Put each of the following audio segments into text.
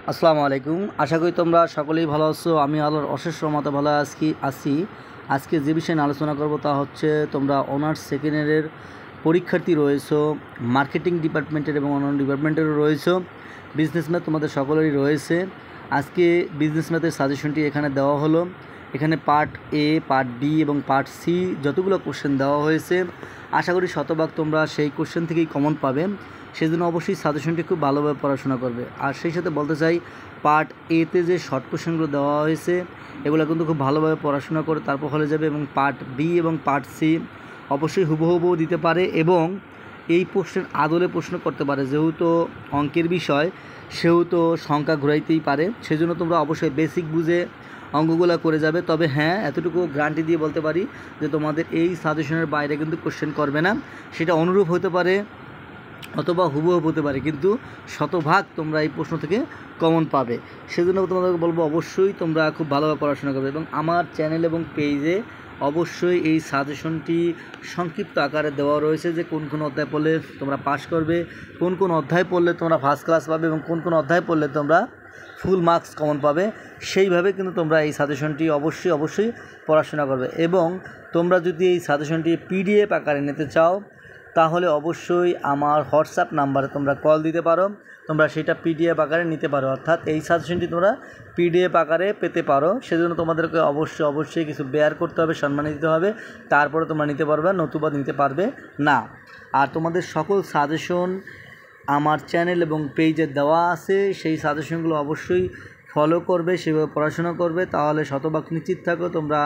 আসসালামু আলাইকুম। আশা করি তোমরা সকলেই ভালো আছো। আমি আল্লাহর অশেষ রহমতে ভালো আছি। আজকে যে বিষয়ে নিয়ে আলোচনা করব তা হচ্ছে তোমরা অনার্স সেকেন্ড ইয়ারের পরীক্ষার্থী রয়েছো, মার্কেটিং ডিপার্টমেন্টের এবং অন্যান্য ডিপার্টমেন্টেরও রয়েছো, বিজনেস ম্যাথ তোমাদের সকলেরই রয়েছে। আজকে বিজনেস ম্যাথের সাজেশনটি এখানে দেওয়া হলো। এখানে পার্ট এ, পার্ট বি এবং পার্ট সি যতগুলো কোশ্চেন দেওয়া হয়েছে, আশা করি শতভাগ তোমরা সেই কোশ্চেন থেকেই কমন পাবে। সেই জন্য অবশ্যই সাজেশনটি খুব ভালোভাবে পড়াশোনা করবে। আর সেই সাথে বলতে চাই, পার্ট এতে যে শর্ট কোশ্চেনগুলো দেওয়া হয়েছে এগুলো কিন্তু খুব ভালোভাবে পড়াশোনা করে তারপর হলে যাবে। এবং পার্ট বি এবং পার্ট সি অবশ্যই হুবহু দিতে পারে এবং এই প্রশ্নের আদলে প্রশ্ন করতে পারে। যেহেতু অঙ্কের বিষয় সেহেতু সংখ্যা ঘুরাইতেই পারে, সেজন্য তোমরা অবশ্যই বেসিক বুঝে অঙ্কগুলো করে যাবে। তবে হ্যাঁ, এতটুকু গ্যারান্টি দিয়ে বলতে পারি যে তোমাদের এই সাজেশনের বাইরে কিন্তু কোশ্চেন করবে না। সেটা অনুরূপ হতে পারে অথবা হুবহু হতে পারে, কিন্তু শতভাগ তোমরা এই প্রশ্ন থেকে কমন পাবে। সেজন্য তোমাদেরকে বলবো অবশ্যই তোমরা খুব ভালোভাবে পড়াশোনা করবে এবং আমার চ্যানেল এবং পেজে অবশ্যই এই সাজেশনটি সংক্ষিপ্ত আকারে দেওয়া রয়েছে যে কোন কোন অধ্যায় পড়লে তোমরা পাস করবে, কোন কোন অধ্যায় পড়লে তোমরা ফার্স্ট ক্লাস পাবে এবং কোন কোন অধ্যায় পড়লে তোমরা ফুল মার্কস কমন পাবে। সেইভাবে কিন্তু তোমরা এই সাজেশনটি অবশ্যই পড়াশোনা করবে। এবং তোমরা যদি এই সাজেশনটি পিডিএফ আকারে নিতে চাও তাহলে অবশ্যই আমার হোয়াটসঅ্যাপ নাম্বারে তোমরা কল দিতে পারো, তোমরা সেটা পিডিএফ আকারে নিতে পারো। অর্থাৎ এই সাজেশনটি তোমরা পিডিএফ আকারে পেতে পারো। সেজন্য তোমাদেরকে অবশ্যই কিছু বেয়ার করতে হবে, সম্মান দিতে হবে, তারপরে তোমরা নিতে পারবে, নতুবা নিতে পারবে না। আর তোমাদের সকল সাজেশন আমার চ্যানেল এবং পেজে দেওয়া আছে, সেই সাজেশনগুলো অবশ্যই ফলো করবে, সেভাবে পড়াশোনা করবে, তাহলে শতভাগ নিশ্চিত থাকো তোমরা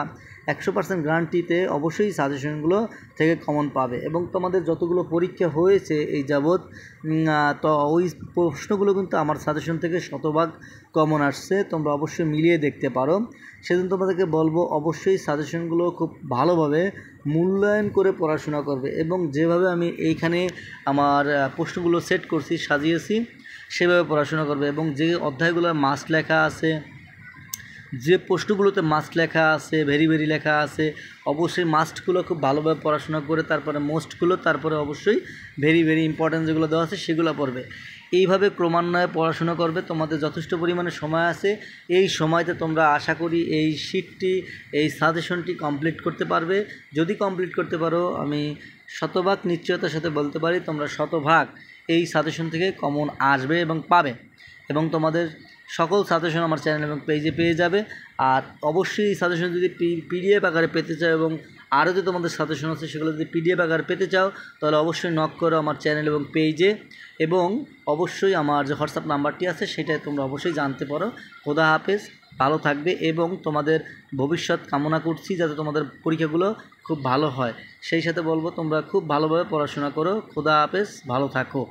100% গ্যারান্টিতে অবশ্যই সাজেশনগুলো থেকে কমন পাবে। এবং তোমাদের যতগুলো পরীক্ষা হয়েছে এই যাবৎ, তো ওই প্রশ্নগুলো কিন্তু আমার সাজেশন থেকে শতভাগ কমন আসছে, তোমরা অবশ্যই মিলিয়ে দেখতে পারো। সেজন্য তোমাদেরকে বলবো অবশ্যই সাজেশনগুলো খুব ভালোভাবে মূল্যায়ন করে পড়াশোনা করবে এবং যেভাবে আমি এইখানে আমার প্রশ্নগুলো সেট করছি, সাজিয়েছি, সেভাবে পড়াশোনা করবে। এবং যে অধ্যায়গুলো মাস্ট লেখা আছে, যে প্রশ্নগুলোতে মাস্ট লেখা আছে, ভেরি লেখা আছে, অবশ্যই মাস্টগুলো খুব ভালোভাবে পড়াশোনা করে তারপরে মোস্টগুলো, তারপরে অবশ্যই ভেরি ইম্পর্ট্যান্ট যেগুলো দেওয়া আছে সেগুলো পড়বে। এইভাবে ক্রমান্বয়ে পড়াশোনা করবে। তোমাদের যথেষ্ট পরিমাণে সময় আছে, এই সময়তে তোমরা আশা করি এই শিটটি, এই সাজেশনটি কমপ্লিট করতে পারবে। যদি কমপ্লিট করতে পারো, আমি শতভাগ নিশ্চয়তার সাথে বলতে পারি তোমরা শতভাগ এই সাজেশন থেকে কমন আসবে এবং পাবে। এবং তোমাদের সকল সাজেশন আমার চ্যানেল এবং পেজে পেয়ে যাবে। আর অবশ্যই এই সাজেশন যদি পিডিএফ আকারে পেতে চাও এবং আরও যে তোমাদের সাজেশন আছে সেগুলো যদি পিডিএফ আকারে পেতে চাও তাহলে অবশ্যই নক করো আমার চ্যানেল এবং পেজে। এবং অবশ্যই আমার যে হোয়াটসঅ্যাপ নাম্বারটি আছে সেটাই তোমরা অবশ্যই জানতে পারো। খোদা হাফেজ, ভালো থাকবে এবং তোমাদের ভবিষ্যৎ কামনা করছি যাতে তোমাদের পরীক্ষাগুলো খুব ভালো হয়। সেই সাথে বলবো তোমরা খুব ভালোভাবে পড়াশোনা করো। খোদা হাফেজ, ভালো থাকো।